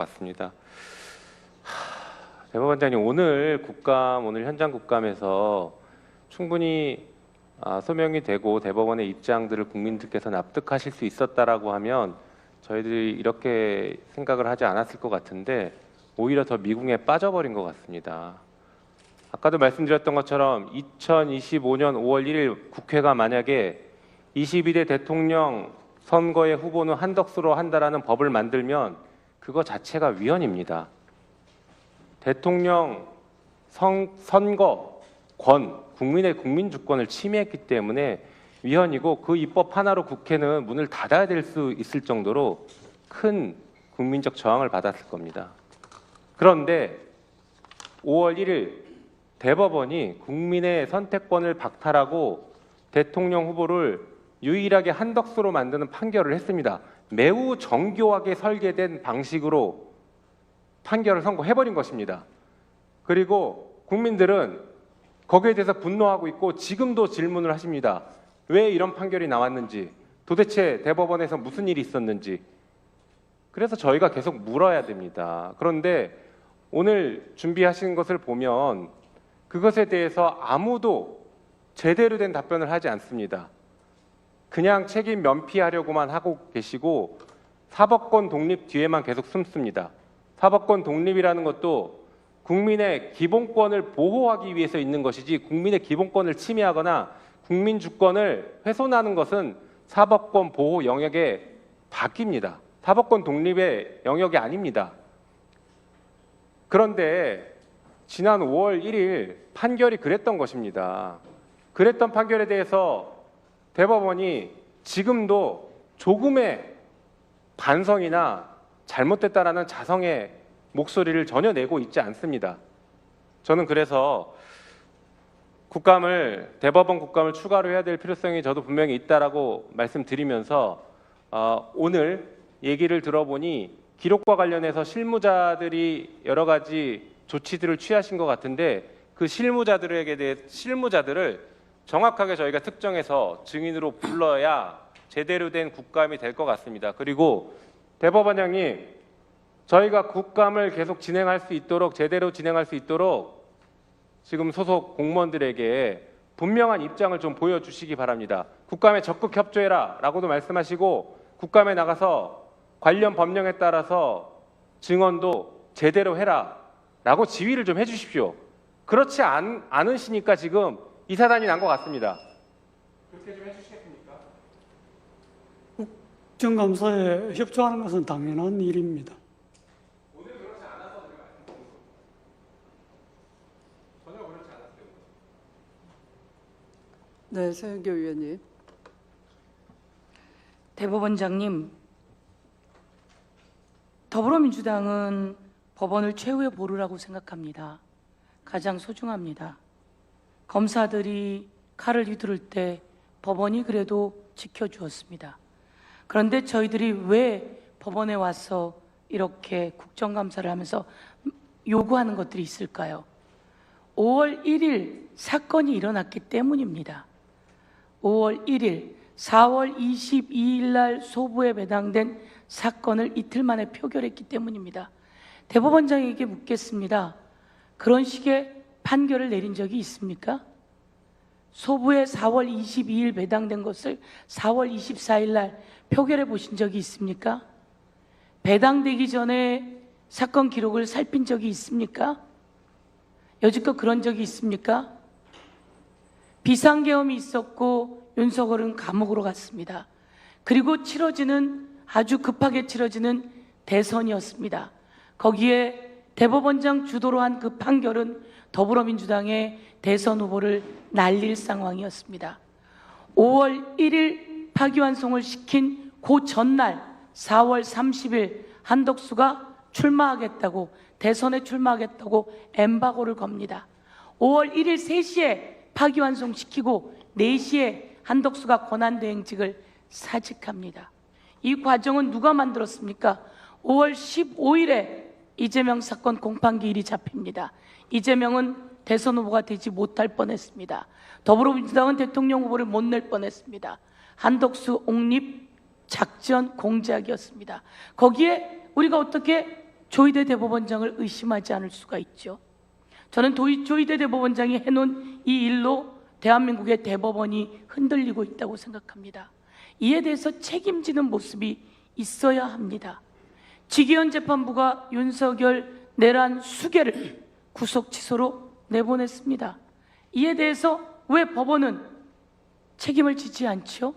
맞습니다. 대법원장님, 오늘 현장 국감에서 충분히 소명이 되고 대법원의 입장들을 국민들께서 납득하실 수 있었다라고 하면 저희들이 이렇게 생각을 하지 않았을 것 같은데 오히려 더 미궁에 빠져버린 것 같습니다. 아까도 말씀드렸던 것처럼 2025년 5월 1일 국회가 만약에 22대 대통령 선거의 후보는 한덕수로 한다라는 법을 만들면 그거 자체가 위헌입니다. 대통령 선거권, 국민의 국민주권을 침해했기 때문에 위헌이고 그 입법 하나로 국회는 문을 닫아야 될 수 있을 정도로 큰 국민적 저항을 받았을 겁니다. 그런데 5월 1일 대법원이 국민의 선택권을 박탈하고 대통령 후보를 유일하게 한덕수로 만드는 판결을 했습니다. 매우 정교하게 설계된 방식으로 판결을 선고해버린 것입니다. 그리고 국민들은 거기에 대해서 분노하고 있고 지금도 질문을 하십니다. 왜 이런 판결이 나왔는지, 도대체 대법원에서 무슨 일이 있었는지. 그래서 저희가 계속 물어야 됩니다. 그런데 오늘 준비하신 것을 보면 그것에 대해서 아무도 제대로 된 답변을 하지 않습니다. 그냥 책임 면피하려고만 하고 계시고 사법권 독립 뒤에만 계속 숨습니다. 사법권 독립이라는 것도 국민의 기본권을 보호하기 위해서 있는 것이지 국민의 기본권을 침해하거나 국민 주권을 훼손하는 것은 사법권 보호 영역에 바뀝니다. 사법권 독립의 영역이 아닙니다. 그런데 지난 5월 1일 판결이 그랬던 것입니다. 그랬던 판결에 대해서 대법원이 지금도 조금의 반성이나 잘못됐다라는 자성의 목소리를 전혀 내고 있지 않습니다. 저는 그래서 대법원 국감을 추가로 해야 될 필요성이 저도 분명히 있다라고 말씀드리면서 오늘 얘기를 들어보니 기록과 관련해서 실무자들이 여러 가지 조치들을 취하신 것 같은데 그 실무자들을 정확하게 저희가 특정해서 증인으로 불러야 제대로 된 국감이 될 것 같습니다. 그리고 대법원장님, 저희가 국감을 계속 진행할 수 있도록, 제대로 진행할 수 있도록 지금 소속 공무원들에게 분명한 입장을 좀 보여주시기 바랍니다. 국감에 적극 협조해라 라고도 말씀하시고 국감에 나가서 관련 법령에 따라서 증언도 제대로 해라 라고 지휘를 좀 해주십시오. 그렇지 않으시니까 지금 이 사단이 난 것 같습니다. 그렇게 좀 해주시겠습니까? 국정감사에 협조하는 것은 당연한 일입니다. 오늘 그렇지 않아서 제가 전혀 그렇지 않았어요. 네, 서영교 의원님. 대법원장님, 더불어민주당은 법원을 최후의 보루라고 생각합니다. 가장 소중합니다. 검사들이 칼을 휘두를 때 법원이 그래도 지켜주었습니다. 그런데 저희들이 왜 법원에 와서 이렇게 국정감사를 하면서 요구하는 것들이 있을까요? 5월 1일 사건이 일어났기 때문입니다. 5월 1일, 4월 22일 날 소부에 배당된 사건을 이틀 만에 표결했기 때문입니다. 대법원장에게 묻겠습니다. 그런 식의 판결을 내린 적이 있습니까? 소부에 4월 22일 배당된 것을 4월 24일 날 표결해 보신 적이 있습니까? 배당되기 전에 사건 기록을 살핀 적이 있습니까? 여지껏 그런 적이 있습니까? 비상계엄이 있었고 윤석열은 감옥으로 갔습니다. 그리고 아주 급하게 치러지는 대선이었습니다. 거기에 대법원장 주도로 한 그 판결은 더불어민주당의 대선 후보를 날릴 상황이었습니다. 5월 1일 파기환송을 시킨 그 전날 4월 30일 한덕수가 대선에 출마하겠다고 엠바고를 겁니다. 5월 1일 3시에 파기환송시키고 4시에 한덕수가 권한대행직을 사직합니다. 이 과정은 누가 만들었습니까? 5월 15일에 이재명 사건 공판기일이 잡힙니다. 이재명은 대선 후보가 되지 못할 뻔했습니다. 더불어민주당은 대통령 후보를 못 낼 뻔했습니다. 한덕수 옹립 작전 공작이었습니다. 거기에 우리가 어떻게 조희대 대법원장을 의심하지 않을 수가 있죠. 저는 조희대 대법원장이 해놓은 이 일로 대한민국의 대법원이 흔들리고 있다고 생각합니다. 이에 대해서 책임지는 모습이 있어야 합니다. 지기현 재판부가 윤석열 내란 수개를 구속 취소로 내보냈습니다. 이에 대해서 왜 법원은 책임을 지지 않죠?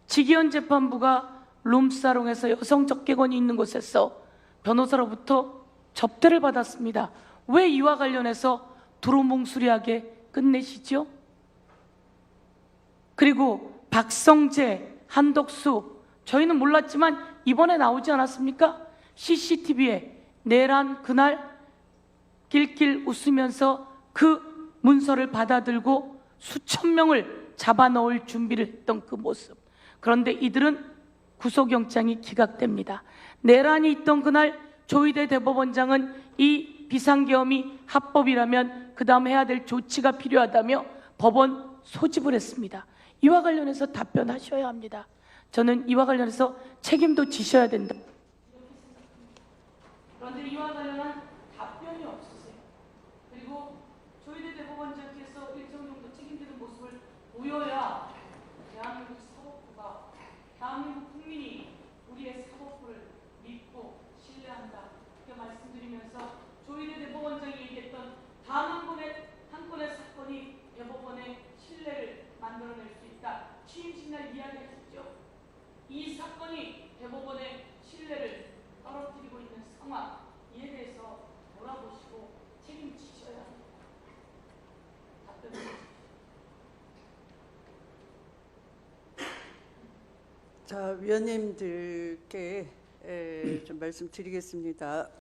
지기현 재판부가 룸사롱에서 여성 적개건이 있는 곳에서 변호사로부터 접대를 받았습니다. 왜 이와 관련해서 두루뭉술하게 끝내시죠? 그리고 박성재, 한덕수, 저희는 몰랐지만 이번에 나오지 않았습니까? CCTV에 내란 그날 낄낄 웃으면서 그 문서를 받아들고 수천 명을 잡아넣을 준비를 했던 그 모습. 그런데 이들은 구속영장이 기각됩니다. 내란이 있던 그날 조희대 대법원장은 이 비상계엄이 합법이라면 그 다음 해야 될 조치가 필요하다며 법원 소집을 했습니다. 이와 관련해서 답변하셔야 합니다. 저는 이와 관련해서 책임도 지셔야 된다. 그런데 이와 관련한 답변이 없으세요. 그리고 조희대 대법원장께서 일정 정도 책임지는 모습을 보여야 대한민국 사법부가, 대한민국 국민이 우리의 사법부를 믿고 신뢰한다. 이렇게 말씀드리면서 조희대 대법원장이 얘기했던 단 한 건의 사건이 대법원의 신뢰를 만들어낼 수 있다. 취임식 날 이야기하셨죠. 이 사건이 대법원의 신뢰를 떨어뜨리고 있는 상황, 이에 대해서 돌아보시고 책임지셔야 합니다. 답변 주십시오. 자, 위원님들께 좀 말씀드리겠습니다.